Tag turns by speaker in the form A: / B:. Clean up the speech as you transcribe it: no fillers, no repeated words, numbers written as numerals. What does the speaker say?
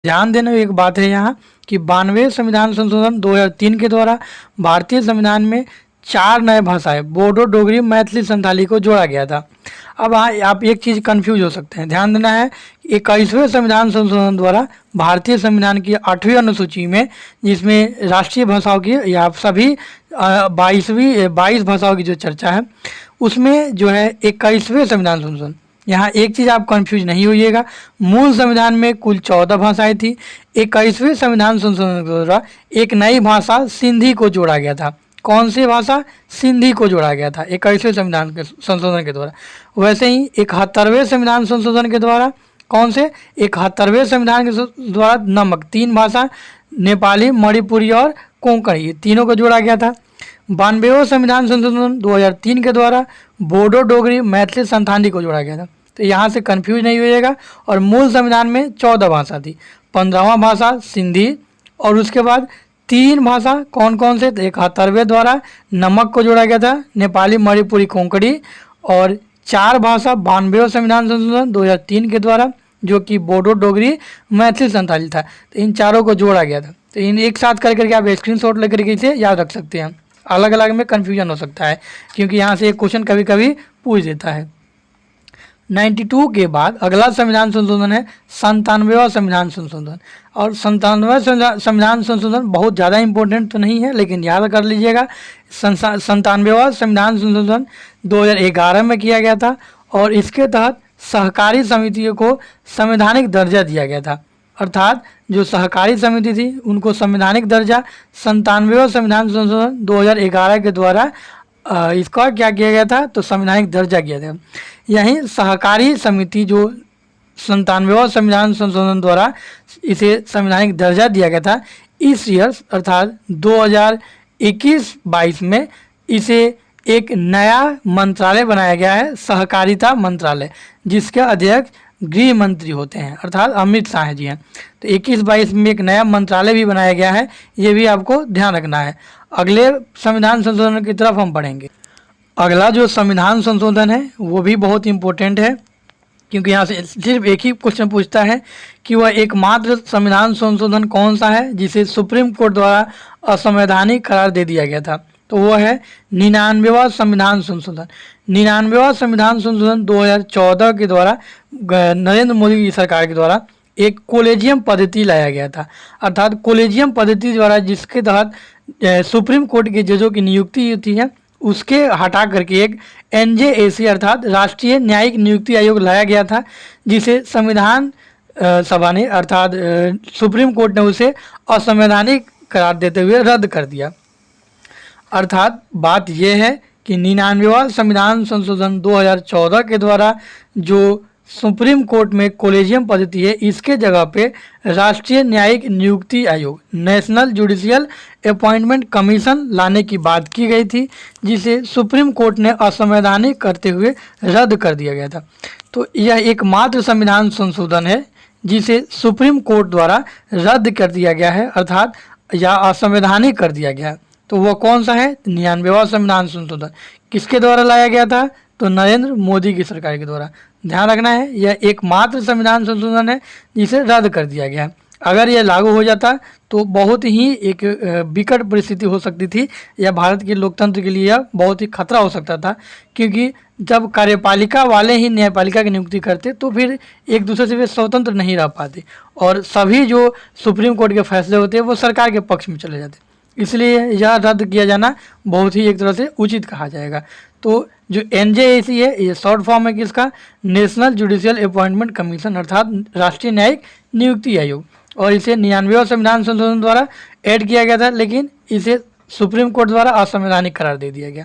A: ध्यान देने एक बात है यहाँ कि 92वें संविधान संशोधन 2003 के द्वारा भारतीय संविधान में 4 नए भाषाएं बोडो, डोगरी, मैथिली, संथाली को जोड़ा गया था। अब आप एक चीज़ कंफ्यूज हो सकते हैं, ध्यान देना है 21वें संविधान संशोधन द्वारा भारतीय संविधान की 8वीं अनुसूची में, जिसमें राष्ट्रीय भाषाओं की या सभी 22 भाषाओं की जो चर्चा है, उसमें जो है 21वें संविधान संशोधन, यहाँ एक चीज़ आप कंफ्यूज नहीं होइएगा, मूल संविधान में कुल 14 भाषाएं थी। 21वें संविधान संशोधन के द्वारा एक नई भाषा सिंधी को जोड़ा गया था। कौन सी भाषा? सिंधी को जोड़ा गया था 21वें संविधान के संशोधन के द्वारा। वैसे ही 71वें संविधान संशोधन के द्वारा, कौन से? 71वें संविधान के द्वारा नमक 3 भाषा नेपाली, मणिपुरी और कोंकणी, ये तीनों को जोड़ा गया था। 92वें संविधान संशोधन 2003 के द्वारा बोडो, डोगरी, मैथिली, संथाली को जोड़ा गया था। तो यहाँ से कंफ्यूज नहीं होइएगा। और मूल संविधान में 14 भाषा थी, 15वां भाषा सिंधी, और उसके बाद 3 भाषा कौन कौन से? 71वें द्वारा नमक को जोड़ा गया था, नेपाली, मणिपुरी, कोंकणी, और 4 भाषा 92वें संविधान संशोधन 2003 के द्वारा, जो कि बोडो, डोगरी, मैथिली, संथाली था। तो इन चारों को जोड़ा गया था। तो इन एक साथ करके आप स्क्रीनशॉट लेकर के इसे याद रख सकते हैं। अलग अलग में कन्फ्यूजन हो सकता है, क्योंकि यहाँ से एक क्वेश्चन कभी कभी पूछ देता है। 92 के बाद अगला संविधान संशोधन है 97वां संविधान संशोधन। और 97वां संविधान संशोधन बहुत ज़्यादा इम्पोर्टेंट तो नहीं है, लेकिन याद कर लीजिएगा। 97वां संविधान संशोधन 2011 में किया गया था, और इसके तहत सहकारी समितियों को संवैधानिक दर्जा दिया गया था। अर्थात जो सहकारी समिति थी उनको संवैधानिक दर्जा 97वां संविधान संशोधन 2011 के द्वारा इसका क्या किया गया था? तो संवैधानिक दर्जा किया था। यहीं सहकारी समिति जो 97वां संविधान संशोधन द्वारा इसे संवैधानिक दर्जा दिया गया था, इस ईयर अर्थात 2021-22 में इसे एक नया मंत्रालय बनाया गया है, सहकारिता मंत्रालय, जिसके अध्यक्ष गृह मंत्री होते हैं, अर्थात अमित शाह जी हैं। तो 21-22 में एक नया मंत्रालय भी बनाया गया है, ये भी आपको ध्यान रखना है। अगले संविधान संशोधन की तरफ हम बढ़ेंगे। अगला जो संविधान संशोधन है वो भी बहुत इम्पोर्टेंट है, क्योंकि यहाँ से सिर्फ एक ही क्वेश्चन पूछता है कि वह एकमात्र संविधान संशोधन कौन सा है जिसे सुप्रीम कोर्ट द्वारा असंवैधानिक करार दे दिया गया था। तो वो है 99वां संविधान संशोधन। 99वां संविधान संशोधन 2014 के द्वारा नरेंद्र मोदी की सरकार के द्वारा एक कोलेजियम पद्धति लाया गया था। अर्थात कोलेजियम पद्धति द्वारा जिसके तहत सुप्रीम कोर्ट के जजों की नियुक्ति होती है, उसके हटा करके एक NJAC अर्थात राष्ट्रीय न्यायिक नियुक्ति आयोग लाया गया था, जिसे संविधान सभा ने अर्थात सुप्रीम कोर्ट ने उसे असंवैधानिक करार देते हुए रद्द कर दिया। अर्थात बात यह है कि 99वां संविधान संशोधन 2014 के द्वारा जो सुप्रीम कोर्ट में कोलेजियम पद्धति है, इसके जगह पे राष्ट्रीय न्यायिक नियुक्ति आयोग, नेशनल जुडिशियल अपॉइंटमेंट कमीशन लाने की बात की गई थी, जिसे सुप्रीम कोर्ट ने असंवैधानिक करते हुए रद्द कर दिया गया था। तो यह एकमात्र संविधान संशोधन है जिसे सुप्रीम कोर्ट द्वारा रद्द कर दिया गया है, अर्थात या असंवैधानिक कर दिया गया है। तो वह कौन सा है? 99वां संविधान संशोधन। किसके द्वारा लाया गया था? तो नरेंद्र मोदी की सरकार के द्वारा। ध्यान रखना है, यह एकमात्र संविधान संशोधन है जिसे रद्द कर दिया गया है। अगर यह लागू हो जाता तो बहुत ही एक विकट परिस्थिति हो सकती थी, या भारत के लोकतंत्र के लिए यह बहुत ही खतरा हो सकता था, क्योंकि जब कार्यपालिका वाले ही न्यायपालिका की नियुक्ति करते तो फिर एक दूसरे से वे स्वतंत्र नहीं रह पाते, और सभी जो सुप्रीम कोर्ट के फैसले होते हैं वो सरकार के पक्ष में चले जाते। इसलिए यह रद्द किया जाना बहुत ही एक तरह से उचित कहा जाएगा। तो जो NJAC है, ये शॉर्ट फॉर्म है किसका? नेशनल जुडिशियल अपॉइंटमेंट कमीशन, अर्थात राष्ट्रीय न्यायिक नियुक्ति आयोग, और इसे 99वां संविधान संशोधन द्वारा ऐड किया गया था, लेकिन इसे सुप्रीम कोर्ट द्वारा असंवैधानिक करार दे दिया गया।